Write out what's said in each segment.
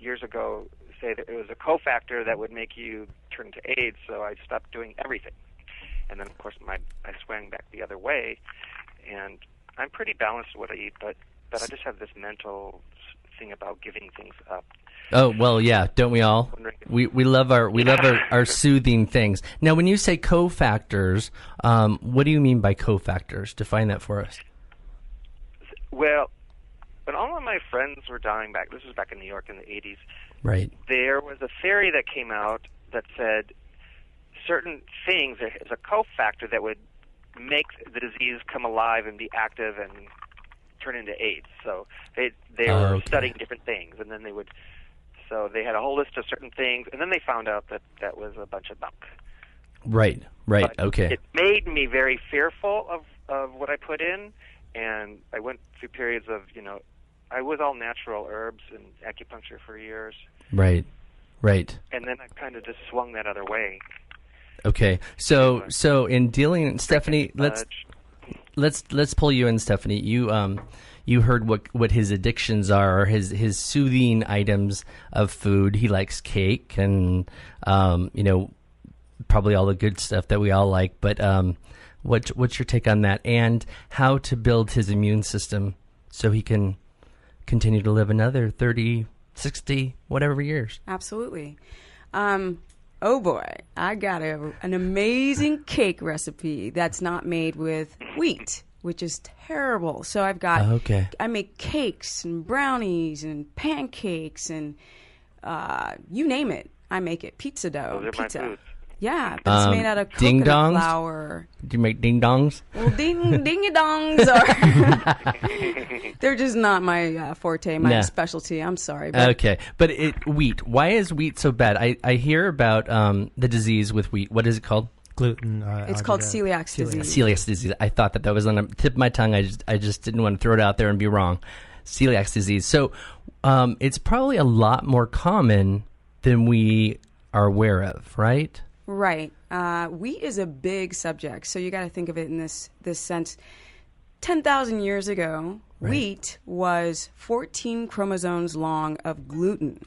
years ago say that it was a cofactor that would make you turn to AIDS, so I stopped doing everything. And then, of course, I swung back the other way, and I'm pretty balanced with what I eat, but I just have this mental thing about giving things up. Oh, well, yeah, don't we all? We love our soothing things. Now, when you say cofactors, what do you mean by cofactors? Define that for us. Well, when all of my friends were dying this was back in New York in the 80s, right? There was a theory that came out that said certain things, there's a cofactor that would make the disease come alive and be active and turn into AIDS. So they were studying different things, and then so they had a whole list of certain things, and then they found out that was a bunch of bunk. Right, but okay. It made me very fearful of what I put in, and I went through periods of, I was all natural herbs and acupuncture for years. Right. And then I kind of just swung that other way. Okay, so in dealing, Stephanie, let's pull you in, Stephanie. You heard what his addictions are, his soothing items of food. He likes cake and probably all the good stuff that we all like. But what's your take on that, and how to build his immune system so he can continue to live another 30, 60, whatever years? Absolutely. Oh boy, I got an amazing cake recipe that's not made with wheat, which is terrible. So I've got, I make cakes and brownies and pancakes and you name it, I make it. Pizza dough, Those are pizza. my foods. Yeah, but it's made out of ding coconut dongs? flour. Do you make ding dongs? Well, dingy dongs are they're just not my forte, my specialty. I'm sorry. But okay, but wheat. Why is wheat so bad? I hear about the disease with wheat. What is it called? Gluten. It's called celiac disease. Celiac disease. I thought that was on the tip of my tongue. I just didn't want to throw it out there and be wrong. Celiac disease. So it's probably a lot more common than we are aware of, right? Right. Wheat is a big subject, so you got to think of it in this sense. 10,000 years ago, wheat was 14 chromosomes long of gluten.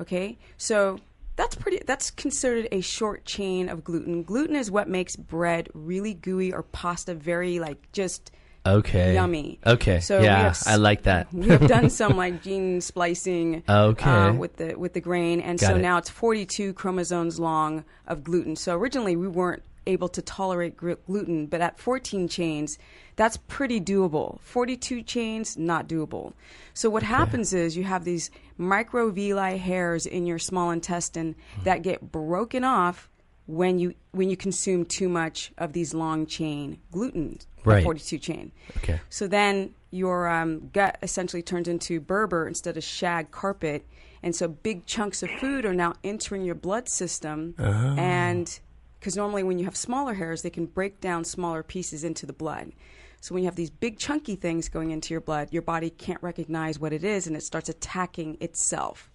Okay, so that's considered a short chain of gluten. Gluten is what makes bread really gooey or pasta very just yummy. Okay. So I like that. We have done some gene splicing with the grain, and now it's 42 chromosomes long of gluten. So originally we weren't able to tolerate gluten, but at 14 chains, that's pretty doable. 42 chains, not doable. So what happens is you have these microvilli hairs in your small intestine that get broken off when you consume too much of these long chain gluten, 42 chain. Okay. So then your gut essentially turns into Berber instead of shag carpet, and so big chunks of food are now entering your blood system, and because normally when you have smaller hairs, they can break down smaller pieces into the blood. So when you have these big chunky things going into your blood, your body can't recognize what it is, and it starts attacking itself,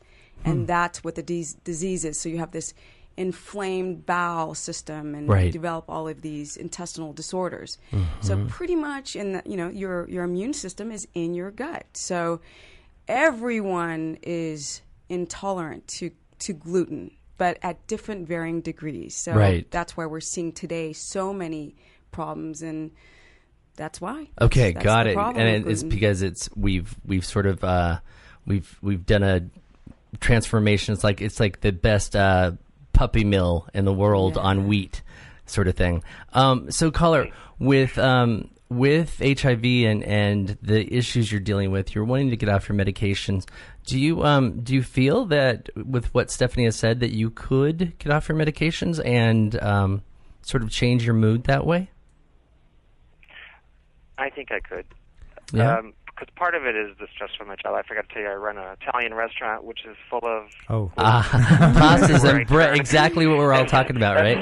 and that's what the disease is. So you have this inflamed bowel system, and you develop all of these intestinal disorders. So pretty much your immune system is in your gut. So everyone is intolerant to gluten, but at different varying degrees. So that's why we're seeing today so many problems, and that's why. Okay, that's got it. And it's because we've sort of we've done a transformation. It's like the best puppy mill in the world on wheat, sort of thing. So, caller, with HIV and the issues you're dealing with, you're wanting to get off your medications. Do you feel that with what Stephanie has said that you could get off your medications and sort of change your mood that way? I think I could. Yeah. Because part of it is the stress from my job. I forgot to tell you, I run an Italian restaurant, which is full of pastas and bread. Exactly what we're all talking about, right?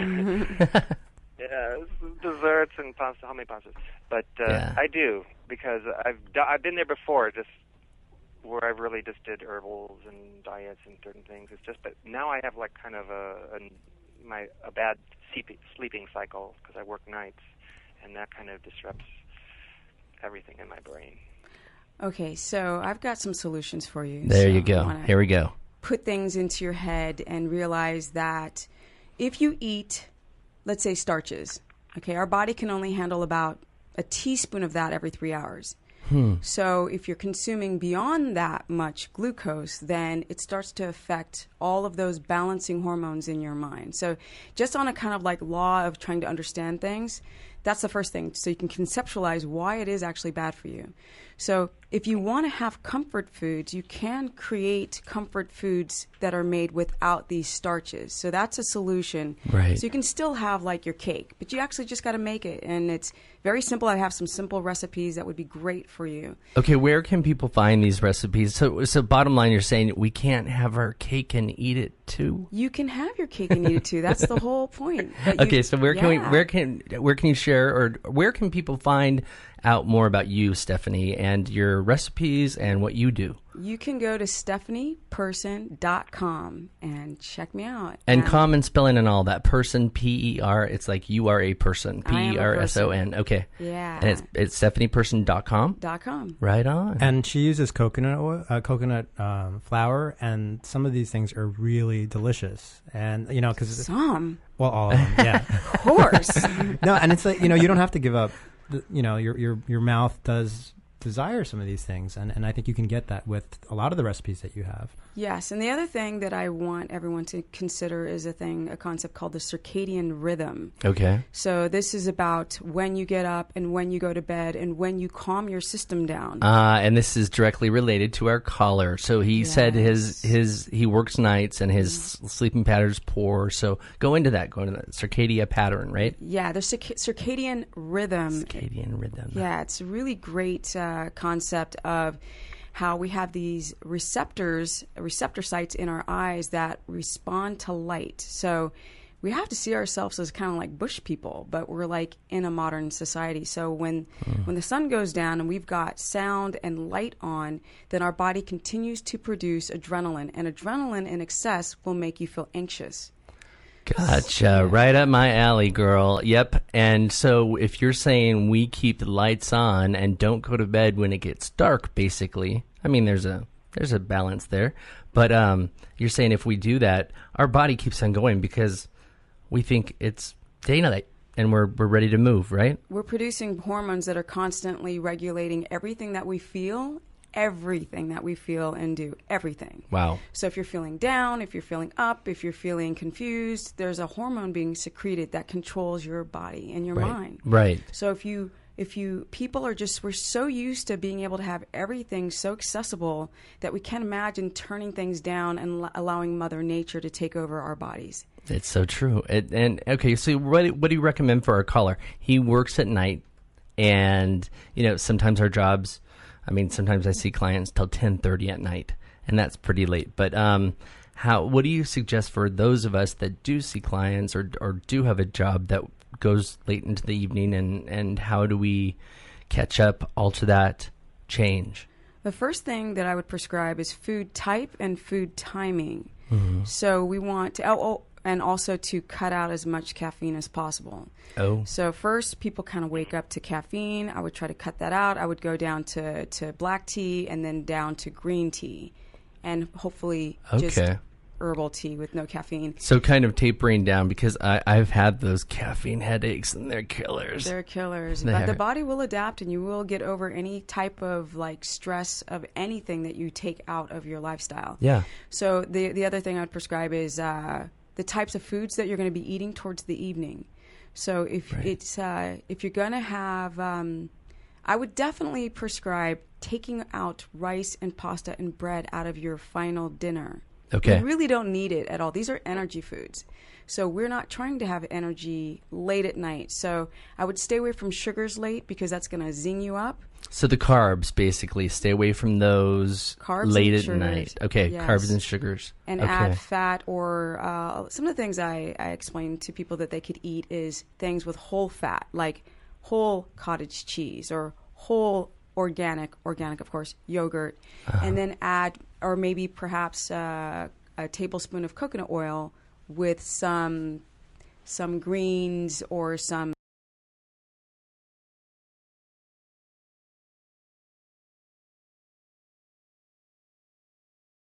Yeah, desserts and pasta, homemade pastas. But I do, because I've been there before, just where I really just did herbals and diets and certain things. It's just, but now I have kind of a bad sleeping cycle because I work nights, and that kind of disrupts everything in my brain. Okay, so I've got some solutions for you. There you go. Here we go. put things into your head and realize that if you eat, let's say, starches, okay, our body can only handle about a teaspoon of that every 3 hours. So if you're consuming beyond that much glucose, then it starts to affect all of those balancing hormones in your mind. So just on a kind of like law of trying to understand things, that's the first thing. So you can conceptualize why it is actually bad for you. So if you want to have comfort foods, you can create comfort foods that are made without these starches. So that's a solution. Right. So you can still have like your cake, but you actually just got to make it. And it's very simple. I have some simple recipes that would be great for you. Okay, where can people find these recipes? So bottom line, you're saying we can't have our cake and eat it too? You can have your cake and eat it too. That's the whole point. Okay, so where can you share, or where can people find out more about you, Stephanie, and your recipes and what you do? You can go to stephanieperson.com and check me out. And common spelling and all that. Person, P-E-R, it's like you are a person. P-E-R-S-O-N. Okay. Yeah. And it's stephanieperson.com? .com. Right on. And she uses coconut oil, flour, and some of these things are really delicious. And, because... Some? Well, all of them, yeah. Of course. No, and it's like, you don't have to give up. Your mouth does desire some of these things, and I think you can get that with a lot of the recipes that you have. Yes, and the other thing that I want everyone to consider is a concept called the circadian rhythm. Okay. So this is about when you get up and when you go to bed and when you calm your system down. And this is directly related to our caller. So he said he works nights and his sleeping pattern's poor. So go into that circadian pattern, right? Yeah, the circadian rhythm. Circadian rhythm. Yeah, it's a really great concept of how we have these receptor sites in our eyes that respond to light. So we have to see ourselves as kind of like bush people, but we're like in a modern society. So when the sun goes down and we've got sound and light on, then our body continues to produce adrenaline, and adrenaline in excess will make you feel anxious. Gotcha. Right up my alley, girl. Yep. And so if you're saying we keep the lights on and don't go to bed when it gets dark, basically, I mean, there's a balance there. But you're saying if we do that, our body keeps on going because we think it's day night and we're ready to move, right? We're producing hormones that are constantly regulating everything that we feel and do, everything. Wow. So if you're feeling down, if you're feeling up, if you're feeling confused, there's a hormone being secreted that controls your body and your mind. Right. So we're so used to being able to have everything so accessible that we can't imagine turning things down and allowing Mother Nature to take over our bodies. It's so true. And okay, so what do you recommend for our caller? He works at night, and sometimes our jobs, sometimes I see clients till 10:30 at night, and that's pretty late. But what do you suggest for those of us that do see clients or do have a job that goes late into the evening, and how do we catch up, alter that, change? The first thing that I would prescribe is food type and food timing. Mm-hmm. So we want to, and also to cut out as much caffeine as possible. Oh. So first, people kind of wake up to caffeine. I would try to cut that out. I would go down to black tea and then down to green tea, and hopefully just herbal tea with no caffeine. So kind of tapering down, because I've had those caffeine headaches, and they're killers. They're killers. But the body will adapt, and you will get over any type of stress of anything that you take out of your lifestyle. Yeah. So the other thing I would prescribe is the types of foods that you're going to be eating towards the evening. So if you're going to have, I would definitely prescribe taking out rice and pasta and bread out of your final dinner. Okay. You really don't need it at all. These are energy foods. So we're not trying to have energy late at night. So I would stay away from sugars late, because that's going to zing you up. So the carbs, basically, stay away from those late at night. Okay, yes. Carbs and sugars. And add fat, or some of the things I explain to people that they could eat is things with whole fat, like whole cottage cheese or whole organic of course, yogurt, and then add, or maybe perhaps a tablespoon of coconut oil with some greens or some